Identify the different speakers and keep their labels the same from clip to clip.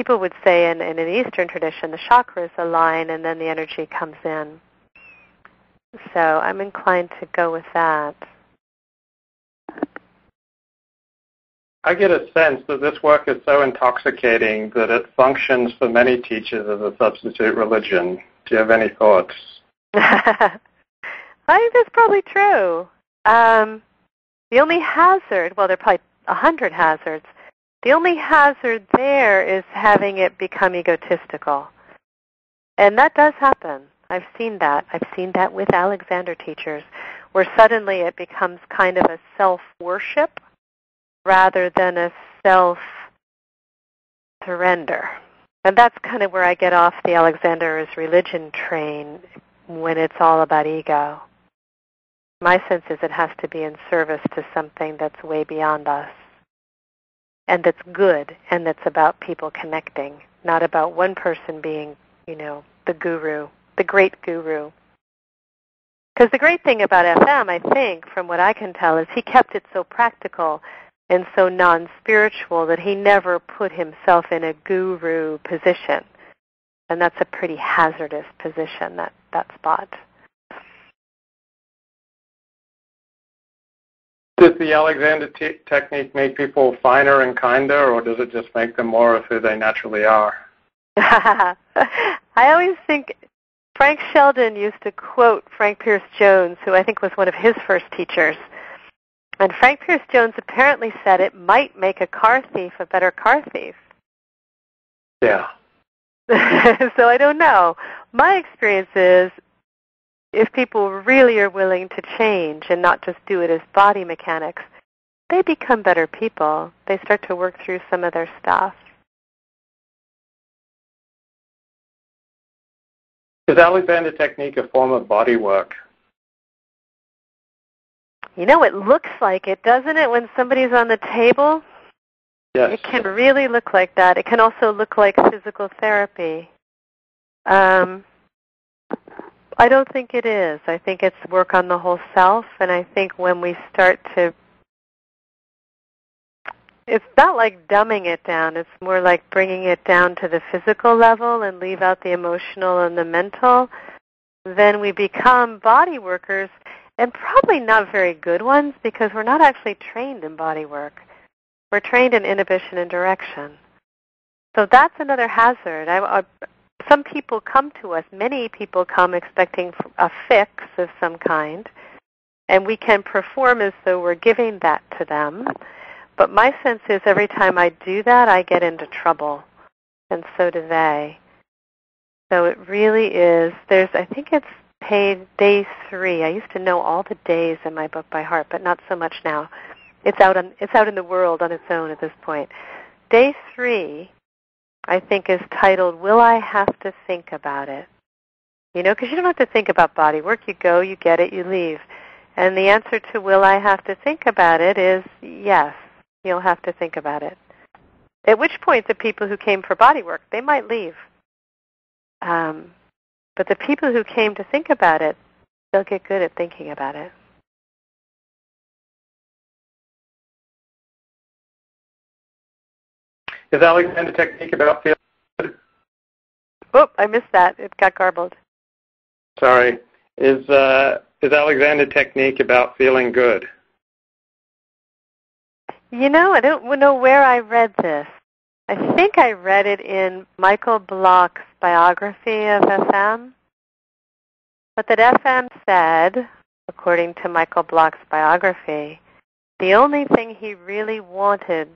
Speaker 1: people would say in an Eastern tradition, the chakras align and then the energy comes in. So I'm inclined to go with that.
Speaker 2: I get a sense that this work is so intoxicating that it functions for many teachers as a substitute religion. Do you have any thoughts?
Speaker 1: I think that's probably true. The only hazard, well, there are probably 100 hazards. The only hazard there is having it become egotistical. And that does happen. I've seen that. I've seen that with Alexander teachers, where suddenly it becomes kind of a self-worship rather than a self-surrender. And that's kind of where I get off the Alexander's religion train when it's all about ego. My sense is it has to be in service to something that's way beyond us, and that's good, and that's about people connecting, not about one person being, the guru, the great guru. Because the great thing about FM, I think, from what I can tell, is he kept it so practical and so non-spiritual that he never put himself in a guru position. And that's a pretty hazardous position, that spot.
Speaker 2: Does the Alexander technique make people finer and kinder, or does it just make them more of who they naturally are?
Speaker 1: I always think Frank Sheldon used to quote Frank Pierce Jones, who I think was one of his first teachers. And Frank Pierce Jones apparently said it might make a car thief a better car thief.
Speaker 2: Yeah.
Speaker 1: So I don't know. My experience is if people really are willing to change and not just do it as body mechanics, they become better people. They start to work through some of their stuff.
Speaker 2: Is Alexander technique a form of body work?
Speaker 1: It looks like it, doesn't it, when somebody's on the table?
Speaker 2: Yes.
Speaker 1: It can really look like that. It can also look like physical therapy. I don't think it is. I think it's work on the whole self, and I think when we start to, it's not like dumbing it down. It's more like bringing it down to the physical level and leave out the emotional and the mental. Then we become body workers, and probably not very good ones because we're not actually trained in body work. We're trained in inhibition and direction. So that's another hazard. Some people come to us, many people come expecting a fix of some kind, and we can perform as though we're giving that to them. But my sense is every time I do that, I get into trouble, and so do they. So it really is, I think it's paid day 3. I used to know all the days in my book by heart, but not so much now. It's out in the world on its own at this point. Day 3, I think, is titled, Will I Have to Think About It? Because you don't have to think about body work. You go, you get it, you leave. And the answer to will I have to think about it is yes, you'll have to think about it. At which point the people who came for body work, they might leave. But the people who came to think about it, they'll get good at thinking about it.
Speaker 2: Is Alexander technique about feeling good?
Speaker 1: Oh, I missed that. It got garbled.
Speaker 2: Sorry. Is Alexander technique about feeling good?
Speaker 1: I don't know where I read this. I think I read it in Michael Bloch's biography of FM. But that FM said, according to Michael Bloch's biography, the only thing he really wanted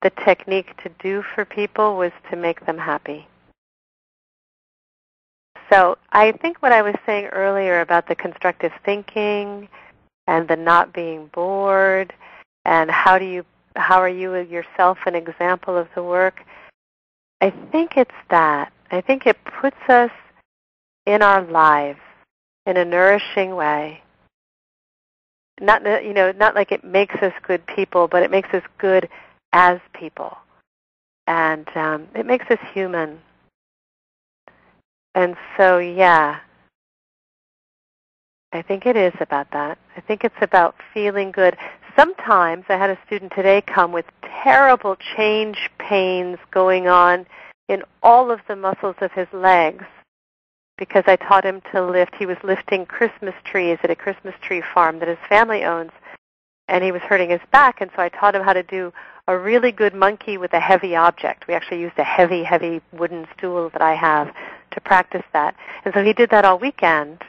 Speaker 1: the technique to do for people was to make them happy. So I think what I was saying earlier about the constructive thinking and the not being bored and how are you yourself an example of the work, I think it's that. I think it puts us in our lives in a nourishing way. Not like it makes us good people, but it makes us good as people. And it makes us human. And so, yeah, I think it is about that. I think it's about feeling good. Sometimes I had a student today come with terrible change pains going on in all of the muscles of his legs because I taught him to lift. He was lifting Christmas trees at a Christmas tree farm that his family owns, and he was hurting his back, and so I taught him how to do a really good monkey with a heavy object. We actually used a heavy, heavy wooden stool that I have to practice that. And so he did that all weekend,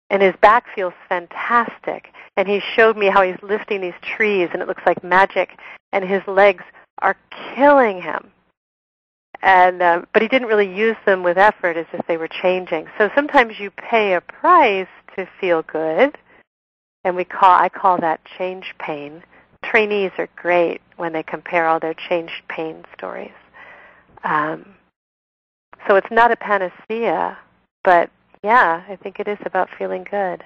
Speaker 1: and his back feels fantastic. And he showed me how he's lifting these trees, and it looks like magic, and his legs are killing him. And but he didn't really use them with effort. It's just they were changing. So sometimes you pay a price to feel good, and I call that change pain. Trainees are great when they compare all their change pain stories. So it's not a panacea, but yeah, I think it is about feeling good.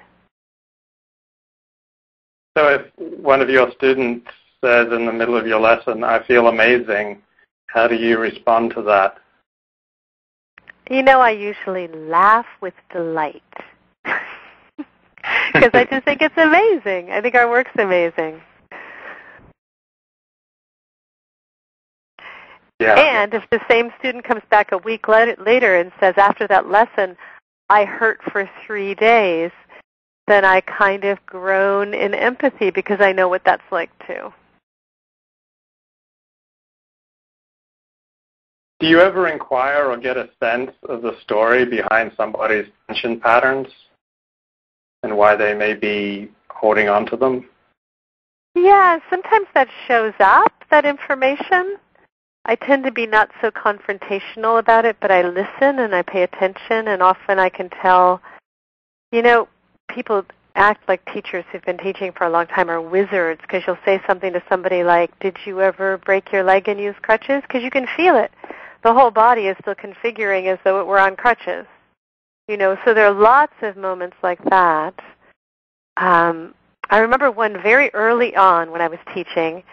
Speaker 2: So if one of your students says in the middle of your lesson, "I feel amazing," how do you respond to that?
Speaker 1: I usually laugh with delight because I just think it's amazing. I think our work's amazing.
Speaker 2: Yeah.
Speaker 1: And if the same student comes back a week later and says, after that lesson, I hurt for 3 days, then I kind of groan in empathy because I know what that's like too.
Speaker 2: Do you ever inquire or get a sense of the story behind somebody's tension patterns and why they may be holding on to them?
Speaker 1: Yeah, sometimes that shows up, that information. I tend to be not so confrontational about it, but I listen and I pay attention, and often I can tell, people act like teachers who've been teaching for a long time are wizards because you'll say something to somebody like, did you ever break your leg and use crutches? Because you can feel it. The whole body is still configuring as though it were on crutches. So there are lots of moments like that. I remember one very early on when I was teaching.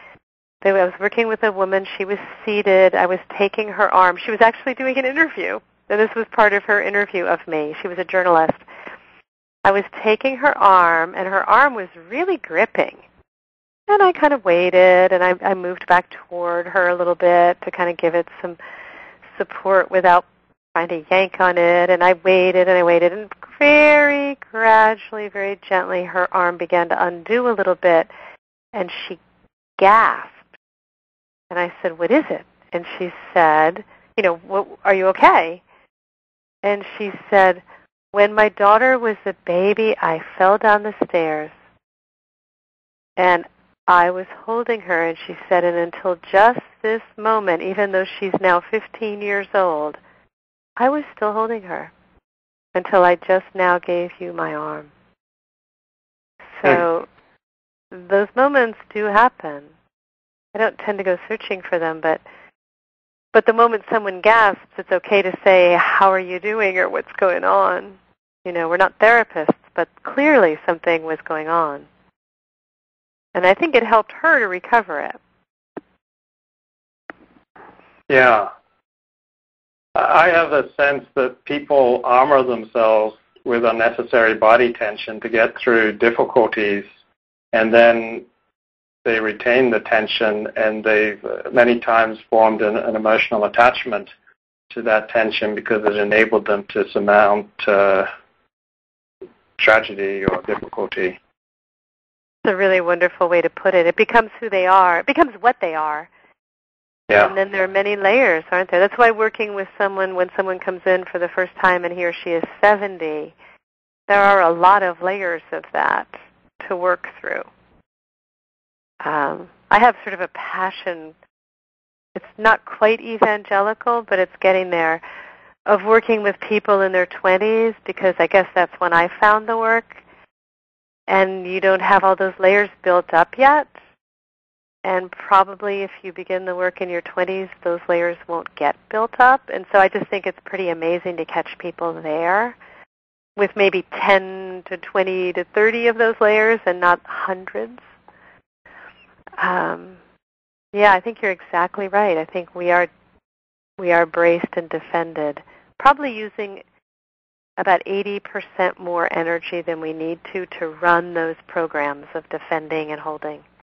Speaker 1: I was working with a woman. She was seated. I was taking her arm. She was actually doing an interview, and this was part of her interview of me. She was a journalist. I was taking her arm, and her arm was really gripping. And I kind of waited, and I moved back toward her a little bit to kind of give it some support without trying to yank on it. And I waited, and very gradually, very gently, her arm began to undo a little bit, and she gasped. And I said, what is it? And she said, are you okay? And she said, when my daughter was a baby, I fell down the stairs. And I was holding her, and she said, and until just this moment, even though she's now 15 years old, I was still holding her until I just now gave you my arm. So those moments do happen. I don't tend to go searching for them, but the moment someone gasps, it's okay to say, how are you doing, or what's going on? We're not therapists, but clearly something was going on. And I think it helped her to recover it.
Speaker 2: Yeah. I have a sense that people armor themselves with unnecessary body tension to get through difficulties, and then they retain the tension, and they've many times formed an emotional attachment to that tension because it enabled them to surmount tragedy or difficulty.
Speaker 1: It's a really wonderful way to put it. It becomes who they are. It becomes what they are.
Speaker 2: Yeah.
Speaker 1: And then there are many layers, aren't there? That's why working with someone, when someone comes in for the first time and he or she is 70, there are a lot of layers of that to work through. I have sort of a passion, it's not quite evangelical, but it's getting there, of working with people in their 20s, because I guess that's when I found the work, and you don't have all those layers built up yet, and probably if you begin the work in your 20s, those layers won't get built up, and so I just think it's pretty amazing to catch people there with maybe 10 to 20 to 30 of those layers and not hundreds. Yeah, I think you're exactly right. I think we are braced and defended, probably using about 80% more energy than we need to run those programs of defending and holding.